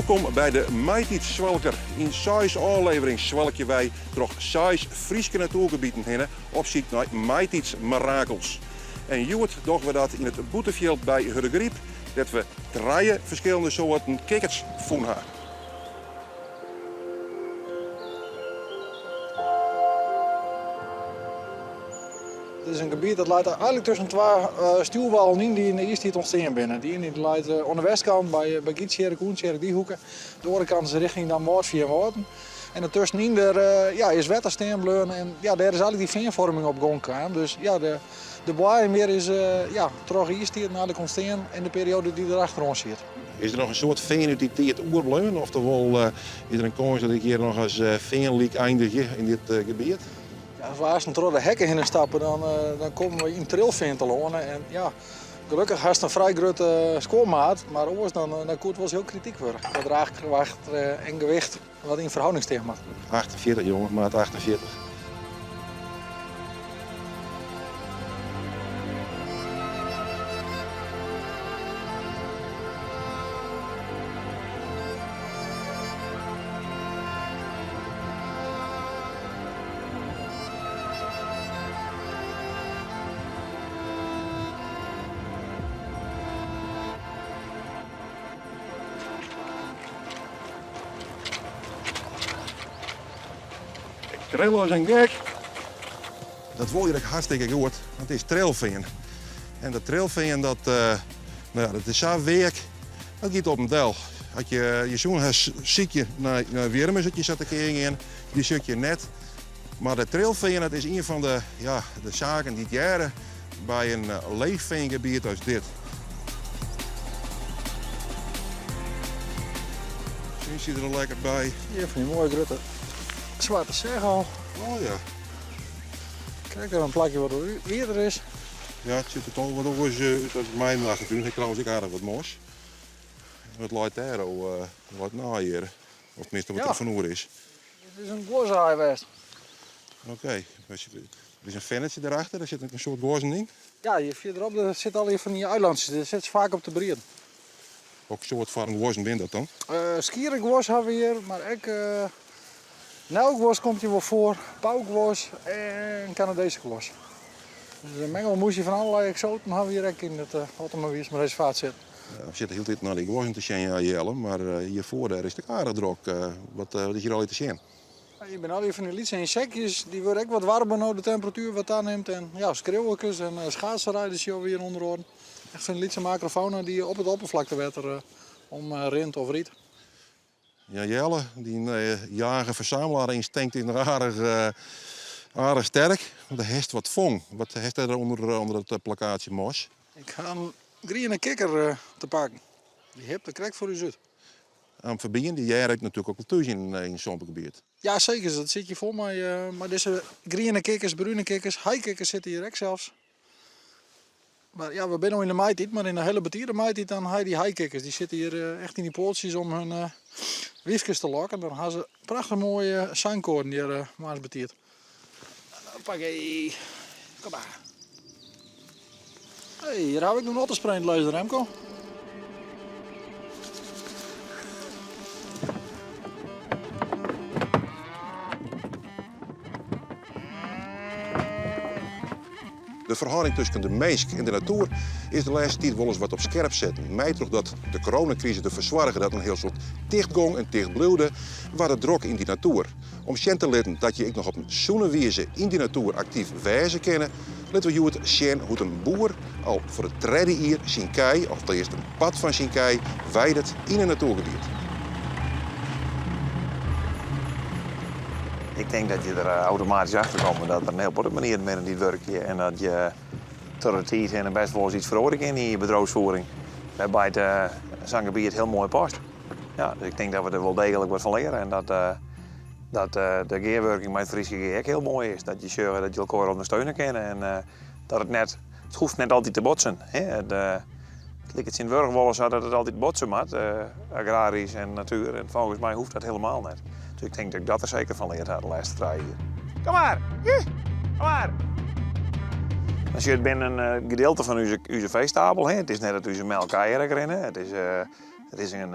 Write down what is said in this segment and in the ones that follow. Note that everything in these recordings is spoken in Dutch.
Welkom bij de Maitids Zwalker. In 6 afleveringen zwalkje wij door 6 Friese natuurgebieden heen op zoek naar Maitids mirakels. En Joert doen we dat in het Boeteveld bij Hudegriep, dat we 3 verschillende soorten kikkers vonden. Het is een gebied dat leidt eigenlijk tussen 2 stuwwallen in die in de eerste tijd ontstaan binnen. Die ene leidt aan de westkant bij Gietsjerk, Oensjerk, die hoeken. De andere kant is richting dan Moord via Moorten. En ertussenin is wettersteenbleun en daar is eigenlijk die veenvorming op gang gekomen. Dus ja, de boei meer is terug eerst hier naar de ontstaan en de periode die erachter ons zit. Is er nog een soort veen uit die tijd oerbleun? Oftewel, is er een kans dat ik hier nog als veenliek eindig in dit gebied? Ja, als we eerst door de hekken heen stappen, dan komen we in trilveen te lonen. En ja, gelukkig heeft een vrij grote scoormaat, maar anders dan kon het wel eens heel kritiek worden. Dat draagkracht en gewicht wat in verhouding tegen mag. 48 jongen, maat 48. Trillen zijn gek. Dat wil je ook hartstikke goed, want het is trilveen. En dat trilveen, dat is zo werk, dat gaat op een del. Als je zo'n ziek je naar Wiermen zit je zat een keer in, die zit je net. Maar dat trilveen, dat is een van de zaken die het jaren bij een leegveengebied als dit. Misschien zit er lekker bij. Hier van die mooie grote zwarte zegel. Oh ja. Kijk, daar een plakje wat eerder is. Ja, het zit er toch wat over. Dat is mijn nacht natuurlijk. Ik trouwens ook aardig wat mos. Het leidt daar al wat na hier. Of tenminste wat er vanoer is. Het is een gozaai geweest. Oké. Er is een vennetje erachter. Daar zit een soort gozen in. Ja, hier verderop zit al hier van die eilandjes. Dat zit vaak op de breed. Welke soort van gozen ben dat dan? Skierengwas hebben we hier, maar ook nauwgwas komt hier wel voor, pauwgwas en Canadese gwas. Dus een mengelmoesje van allerlei exoten hebben we hier ook in het Ottomaanse reservaat zitten. We zitten heel tijd naar die gozen te zien aan Jelle, maar hiervoor daar is de aardig druk. Wat is hier al te zien? Je bent al hier van die lietse insectjes, die worden ook wat warmer nou de temperatuur wat aanneemt. En ja, schreeuwelkes en schaatsenrijders zien we hier onderhoor. Echt van die lietse macrofauna die op het oppervlaktewater rint of riet. Ja, Jelle, die jager-verzamelaar instinct is nog aardig sterk. De hest wat vong. Wat heeft hij er onder het plakkaatje mos? Ik ga een groene kikker te pakken. Die heb de krek voor u zit. Aan Verbien, die jij rijdt natuurlijk ook wel thuis in zo'n gebied. Ja, zeker. Dat zit je vol mij. Maar deze groene kikkers, bruine kikkers, haakikkers zitten hier ook zelfs. Maar ja, we zijn nog in de maaitijd, maar in de hele betierde maaitijd dan heb je die haakikkers. Die zitten hier echt in die poortjes om hun wiefjes te lokken. Dan hebben ze prachtig mooie zangkoorden die er maas betiert. Pak je. Kom maar. Hey, hier heb ik nog een ottersprint lezen, Remco. De verhouding tussen de mens en de natuur is de laatste tijd wel eens wat op scherp zetten. Mij toch dat de coronacrisis te verzwargen dat een heel soort dichtgong en dichtbluwde waar het druk in die natuur. Om zien te letten dat je ik nog op een zoene wijze in die natuur actief wijzen kennen, laten we het zien hoe een boer al voor het derde jaar zijn kei, of eerst een pad van zijn kei, weidet in een natuurgebied. Ik denk dat je er automatisch achter komt dat er een heel paar manieren met niet werken en dat je door de tijd en best wel eens iets verhoord in je bedrijfsvoering. Waarbij het zanggebied heel mooi past. Ja, dus ik denk dat we er wel degelijk wat van leren en dat de gearwerking met het Friese gear ook heel mooi is. Dat je zorgt dat je elkaar ondersteunen kan en dat het hoeft net altijd te botsen. Het lijkt in Wurgwollen zo dat het altijd botsen moet, agrarisch en natuur. En volgens mij hoeft dat helemaal niet. Dus ik denk dat ik dat er zeker van leerd had de laatste 3 jaar. Kom maar! Kom maar! Als je het bent een gedeelte van onze veestapel, het is net dat onze melk eieren rennen. Het is Er is een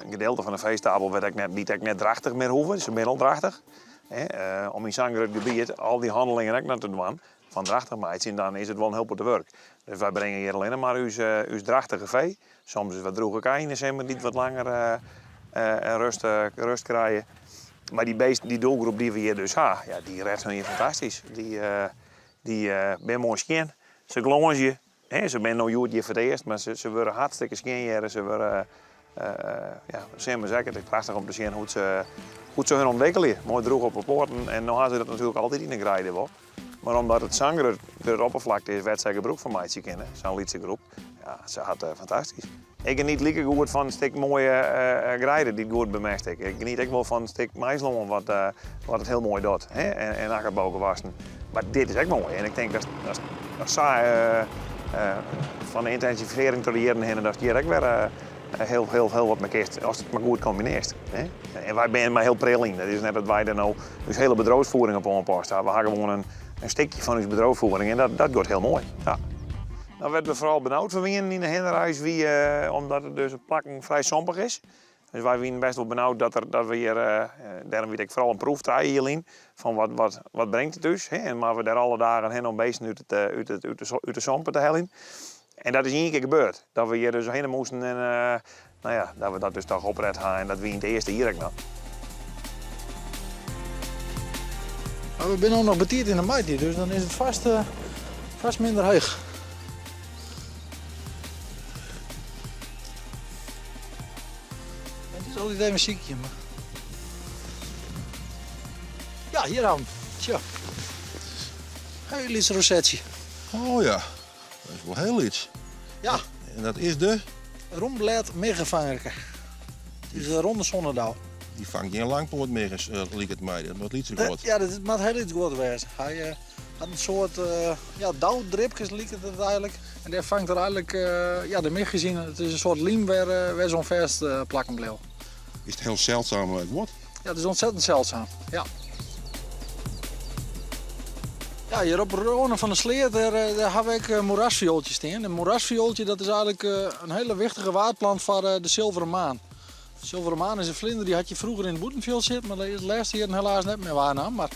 gedeelte van de veestabel die ik net drachtig meer hoeven, dus middeldrachtig. Om in zo'n groot gebied al die handelingen ook naar te doen van drachtig meid, en dan is het wel een heel te werk. Dus wij brengen hier alleen maar uw drachtige vee. Soms is wat droege keien, is helemaal niet wat langer rust krijgen. Maar die doelgroep die we hier dus hebben, ja, die redt hun hier fantastisch. Die ben mooi skin. Ze gloeien je. Ze zijn nog goed hier voor het eerst, maar ze worden hartstikke skin. Ze worden, zeg maar zeker, het is prachtig om te zien hoe ze hun ontwikkelen. Mooi droeg op de poorten en nu hebben ze dat natuurlijk altijd in de grijden wel. Maar omdat het zanger de oppervlakte is, werd zij gebruikt van mij te kennen, zo'n liedse groep. Ja, ze had fantastisch. Ik geniet lekker goed van een stuk mooie grijden die goed bemest. Ik geniet ook wel van een stuk maïslon wat het heel mooi doet. En akkerbogen wassen. Maar dit is ook mooi. En ik denk dat van de intensivering tot de jaren heen, dat hier ook weer heel wat mee kist, als het maar goed combineert. En wij zijn maar heel pril in. Dat is net dat wij dan nou dus hele bedrijfsvoering op ons post hebben. We hebben gewoon een stukje van onze bedrijfsvoering en dat wordt heel mooi. Ja. Dan werden we vooral benauwd van wie in de hinderhuis, omdat het dus het plakken vrij sompig is. Dus wij waren best wel benauwd dat we hier, daarom weet ik vooral een proef draaien hierin, van wat brengt het dus. En maar we daar alle dagen heen om beesten uit de sompen te hellen. En dat is één keer gebeurd. Dat we hier dus heen moesten en dat we dat dus toch opred gaan en dat we in het eerste hier ook nog. Maar we zijn ook nog betierd in de maat hier, dus dan is het vast minder heug. Het is altijd even ziekje, maar... Ja, hier aan. Tja. Heel iets rosetje. Oh ja, dat is wel heel iets. Ja. En dat is de? Romblad meegevangerke. Het is een ronde zonnedauw. Die vangt je in Langpoort mee, liep het mij. Dat wordt niet zo groot. Ja, dat moet heel iets goed wezen. Hij had een soort dauwdripjes, liep het eigenlijk. En daar vangt er eigenlijk, de meer gezien, het is een soort liem waar zo'n vest plakken bleef. Is het heel zeldzaam wat? Ja, het is ontzettend zeldzaam. Ja. Ja, hier op Ronen van de Sleer, daar heb ik een moerasviooltje staan. Een moerasviooltje, dat is eigenlijk een hele wichtige waardplant voor de zilveren maan. De zilveren maan is een vlinder, die had je vroeger in het boetenveld zitten, maar dat is de laatste jaren helaas niet meer waarnaam. Maar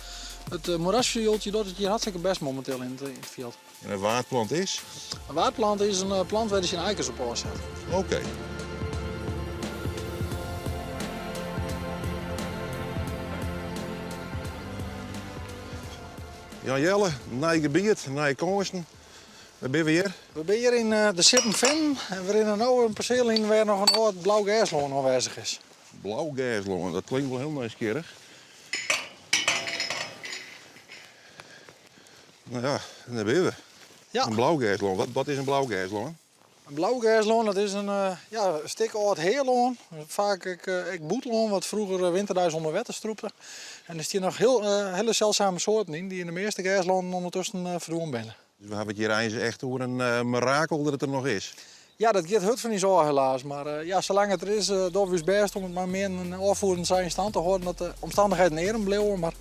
het moerasviooltje doet het hier hartstikke best momenteel in het veld. En een waardplant is? Een waardplant is een plant waar je zijn eikens op aanzet. Oké. Ja, Jelle, naar je gebied, naar je kansen. Waar ben we hier? We zijn hier in de Sippenveen en we zijn nu een perceel in waar nog een oud blauw gasloon aanwezig is. Blauw gasloon, dat klinkt wel heel nieuwsgierig. Nou ja, daar ben we. Ja. Een blauw gasloon. Wat is een blauw gasloon? Een blauw gasloon, dat is een stuk oud heerloon. Vaak ik boetloon, wat vroeger winterduis onder wetten stroepte. En er staan nog hele zeldzame soorten in, die in de meeste gaslonen ondertussen verdwenen zijn. Dus we hebben het hier eens echt over een mirakel dat het er nog is. Ja, dat gaat het van niet zo helaas. Maar zolang het er is, doen we het best om het maar meer een afvoerend zijn stand te houden dat de omstandigheden eren blijven. Maar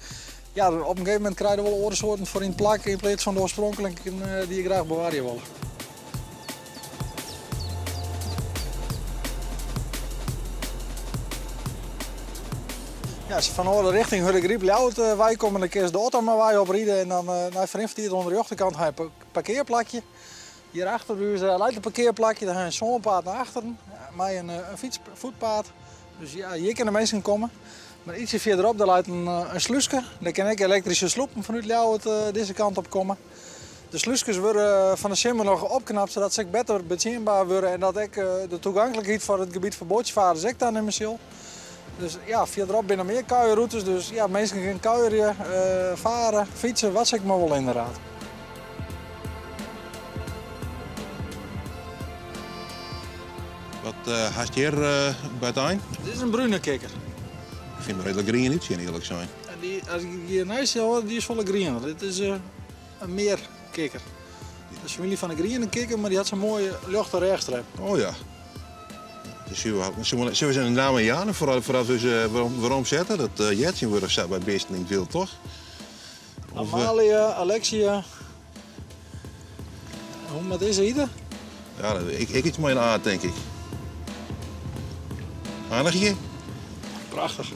ja, op een gegeven moment krijg je wel oorsoorten voor in het plak in plaats van de oorspronkelijke die je graag bewaren wil. Ja, als je van de richting Hurre Griep Ljouwt wij komen, dan kun de auto maar wij oprijden en dan naar Vriend onder de achterkant ga je een parkeerplakje. Hierachter leidt een parkeerplakje, dan ga je een zonnepaad naar achteren, met een voetpad. Dus ja, hier kunnen mensen komen. Maar ietsje verderop daar leidt een sluiske. Daar kan ik elektrische sloepen vanuit Ljouwt deze kant op komen. De sluisjes worden van de simmer nog opknapt zodat ze beter bezienbaar worden en dat ik de toegankelijkheid voor het gebied van bootjesvaarders ik dan in mijn ziel. Dus ja, verderop binnen meer kuierroutes, dus ja, mensen kunnen kuieren, varen, fietsen, wat zeg ik maar wel inderdaad. Wat haast je hier bij het eind? Dit is een bruine kikker. Ik vind het redelijk green niet, eerlijk zijn. En die, als ik hier naast zie, die is volle green. Dit is een meerkikker. Dat is familie van een green kikker, maar die had zo'n mooie luchte rechtstreep. Oh ja. Dus zullen we zijn naam en jaren voordat we ze waarom zetten? Dat Jetjen wordt zat bij beesten in het wild, toch? Of, Amalia, Alexia. Wat is er hier? ja, ik iets meer in aard, denk ik. Handig hier. Prachtig.